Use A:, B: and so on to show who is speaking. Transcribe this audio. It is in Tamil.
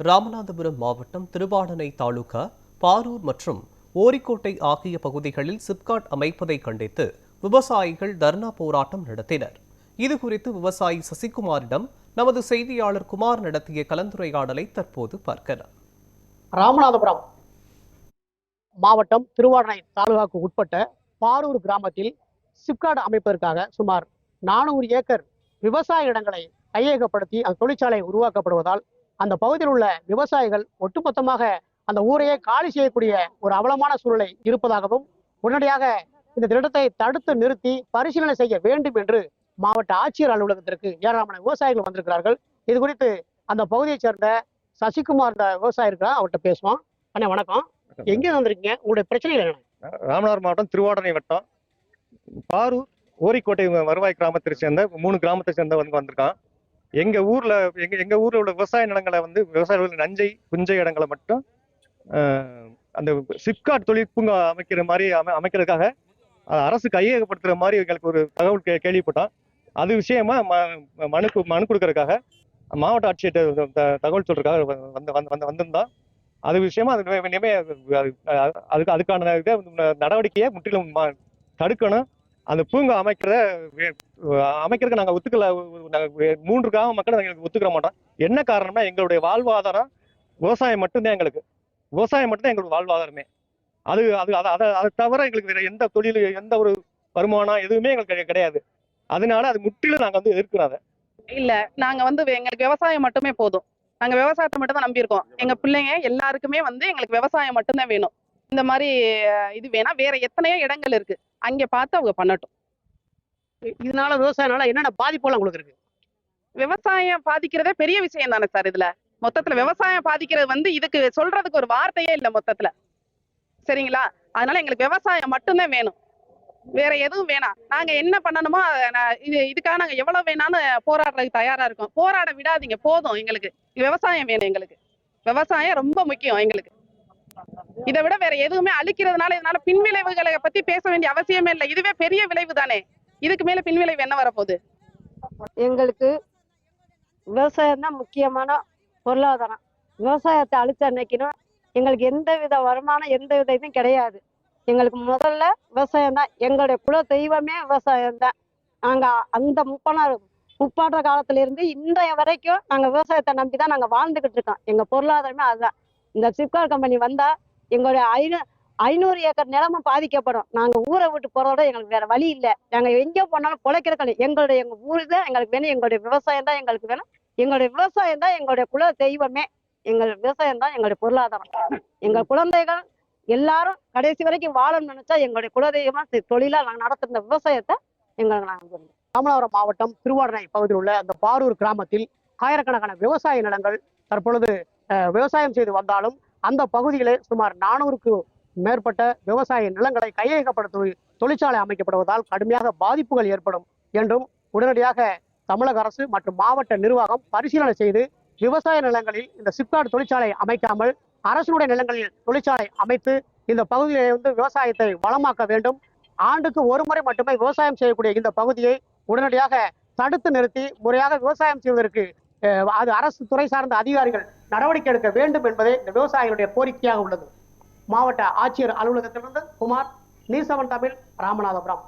A: ராமநாதபுரம் மாவட்டம் திருவாடனை தாலுகா பாரூர் மற்றும் ஓரிக்கோட்டை ஆகிய பகுதிகளில் சிப்காட் அமைப்பதை கண்டித்து விவசாயிகள் தர்ணா போராட்டம் நடத்தினர். இதுகுறித்து விவசாயி சசிகுமாரிடம் நமது செய்தியாளர் குமார் நடத்திய கலந்துரையாடலை தற்போது பார்க்கலாம்.
B: ராமநாதபுரம் மாவட்டம் திருவாடனை தாலுகாவுக்கு உட்பட்ட பாரூர் கிராமத்தில் சிப்காட் அமைப்பதற்காக சுமார் 400 ஏக்கர் விவசாய இடங்களை கையகப்படுத்தி அந்த தொழிற்சாலை உருவாக்கப்படுவதால் அந்த பகுதியில் உள்ள விவசாயிகள் ஒட்டுமொத்தமாக அந்த ஊரையே காலி செய்யக்கூடிய ஒரு அவலமான சூழ்நிலை இருப்பதாகவும் உடனடியாக இந்த திட்டத்தை தடுத்து நிறுத்தி பரிசீலனை செய்ய வேண்டும் என்று மாவட்ட ஆட்சியர் அலுவலகத்திற்கு ஏராளமான விவசாயிகள் வந்திருக்கிறார்கள். இது குறித்து அந்த பகுதியைச் சேர்ந்த சசிகுமார் விவசாயி இருக்கிறார், அவர்கிட்ட பேசுவோம். அண்ணா வணக்கம், எங்கே வந்திருக்கீங்க, உங்களுடைய பிரச்சனைகள் என்ன?
C: ராமநாதபுரம் மாவட்டம் திருவாடனை வட்டம் பாரூர் ஓரிக்கோட்டை வருவாய் கிராமத்தை சேர்ந்த 3 கிராமத்தை சேர்ந்த வந்திருக்கான். எங்க ஊர்ல உள்ள விவசாய நிலங்களை விவசாயிகள் நஞ்சை புஞ்சை இடங்களை மட்டும் அந்த சிப்காட் தொழிற்பூங்கா அமைக்கிறதுக்காக அரசு கையகப்படுத்துற மாதிரி எங்களுக்கு ஒரு தகவல் கேள்விப்பட்டோம். அது விஷயமா மனு கொடுக்கறதுக்காக மாவட்ட ஆட்சியர் தகவல் சொல்றதுக்காக வந்திருந்தோம். அது விஷயமா அதுக்கான நடவடிக்கையை முற்றிலும் தடுக்கணும். அந்த பூங்கா அமைக்கிறதுக்கு நாங்கள் ஒத்துக்கல. 3 கிராம மக்கள் எங்களுக்கு ஒத்துக்கிற மாட்டோம். என்ன காரணம்னா எங்களுடைய வாழ்வாதாரம் விவசாயம் மட்டும்தான். எங்களுக்கு வாழ்வாதாரமே. அதை தவிர எங்களுக்கு வேற எந்த தொழில், எந்த ஒரு வருமானம் எதுவுமே எங்களுக்கு கிடையாது. அதனால அது முற்றிலும் நாங்கள் எதிர்க்கிறோம்.
D: இல்ல, நாங்க எங்களுக்கு விவசாயம் மட்டுமே போதும். நாங்க விவசாயத்தை மட்டும் தான் நம்பி இருக்கோம். எங்க பிள்ளைங்க எல்லாருக்குமே எங்களுக்கு விவசாயம் மட்டும்தான் வேணும். இந்த மாதிரி இது வேணா வேற எத்தனையோ இடங்கள் இருக்கு, அங்க பார்த்து அவங்க பண்ணட்டும்.
B: இதனால விவசாயனால என்னென்ன பாதிப்புலாம் உங்களுக்கு இருக்கு?
D: விவசாயம் பாதிக்கிறதே பெரிய விஷயம் தானே சார். இதுல மொத்தத்துல விவசாயம் பாதிக்கிறது இதுக்கு சொல்றதுக்கு ஒரு வார்த்தையே இல்லை மொத்தத்துல. சரிங்களா? அதனால எங்களுக்கு விவசாயம் மட்டும்தான் வேணும், வேற எதுவும் வேணாம். நாங்க என்ன பண்ணணுமோ இதுக்காக நாங்க எவ்வளவு வேணாலும் போராடுறதுக்கு தயாரா இருக்கோம். போராட விடாதீங்க, போதும். எங்களுக்கு விவசாயம் வேணும். எங்களுக்கு விவசாயம் ரொம்ப முக்கியம். எங்களுக்கு இதை விட வேற எதுவுமே அழிக்கிறதுனால இதனால பின்விளைவுகளை பத்தி பேச வேண்டிய அவசியமே இல்லை. இதுவே பெரிய விளைவு தானே. இதுக்கு மேல பின்விளைவு என்ன வரப்போகுது?
E: எங்களுக்கு விவசாயம் தான் முக்கியமான பொருளாதாரம். விவசாயத்தை அழிச்ச அன்னைக்குன்னா எங்களுக்கு எந்த வித வருமானம், எந்த வித இதுவும் கிடையாது. எங்களுக்கு முதல்ல விவசாயம் தான். எங்களுடைய குல தெய்வமே விவசாயம் தான். நாங்க அந்த முப்பாற்ற காலத்துல இருந்து இன்றைய வரைக்கும் நாங்க விவசாயத்தை நம்பிதான் நாங்க வாழ்ந்துகிட்டு இருக்கோம். எங்க பொருளாதாரமே அதுதான். இந்த சிப்காட் கம்பெனி வந்தா எங்களுடைய 500 ஏக்கர் நிலமும் பாதிக்கப்படும். நாங்க ஊரை விட்டு போறதோட எங்களுக்கு வேற வழி இல்லை. நாங்க எங்கே போனாலும் பொழைக்கிறதுக்கு எங்க ஊரு தான் எங்களுக்கு வேணும். எங்களுடைய விவசாயம் தான் எங்களுக்கு வேணும். எங்களுடைய விவசாயம் தான் எங்களுடைய குல தெய்வமே. எங்கள் விவசாயம் தான் எங்களுடைய பொருளாதாரம். எங்கள் குழந்தைகள் எல்லாரும் கடைசி வரைக்கும் வாழணும்னு நினைச்சா எங்களுடைய குலதெய்வமா தொழிலா நாங்கள் நடத்துற விவசாயத்தை எங்களுக்கு நாங்கள்.
B: ராமநாதபுரம் மாவட்டம் திருவாடனை பகுதியில் உள்ள அந்த பாரூர் கிராமத்தில் ஆயிரக்கணக்கான விவசாய நிலங்கள் தற்பொழுது விவசாயம் செய்து வந்தாலும் அந்த பகுதியிலே சுமார் 400க்கு மேற்பட்ட விவசாய நிலங்களை கையகப்படுத்தும் தொழிற்சாலை அமைக்கப்படுவதால் கடுமையாக பாதிப்புகள் ஏற்படும் என்றும் உடனடியாக தமிழக அரசு மற்றும் மாவட்ட நிர்வாகம் பரிசீலனை செய்து விவசாய நிலங்களில் இந்த சிப்காட் தொழிற்சாலை அமைக்காமல் அரசுடைய நிலங்களில் தொழிற்சாலை அமைத்து இந்த பகுதியிலே விவசாயத்தை வளமாக்க வேண்டும். ஆண்டுக்கு ஒரு முறை மட்டுமே விவசாயம் செய்யக்கூடிய இந்த பகுதியை உடனடியாக தடுத்து நிறுத்தி முறையாக விவசாயம் செய்வதற்கு அது அரசு துறை சார்ந்த அதிகாரிகள் நடவடிக்கை எடுக்க வேண்டும் என்பதே இந்த விவசாயிகளுடைய கோரிக்கையாக உள்ளது. மாவட்ட ஆட்சியர் அலுவலகத்திலிருந்து குமார், நியூஸ் 7 தமிழ், ராமநாதபுரம்.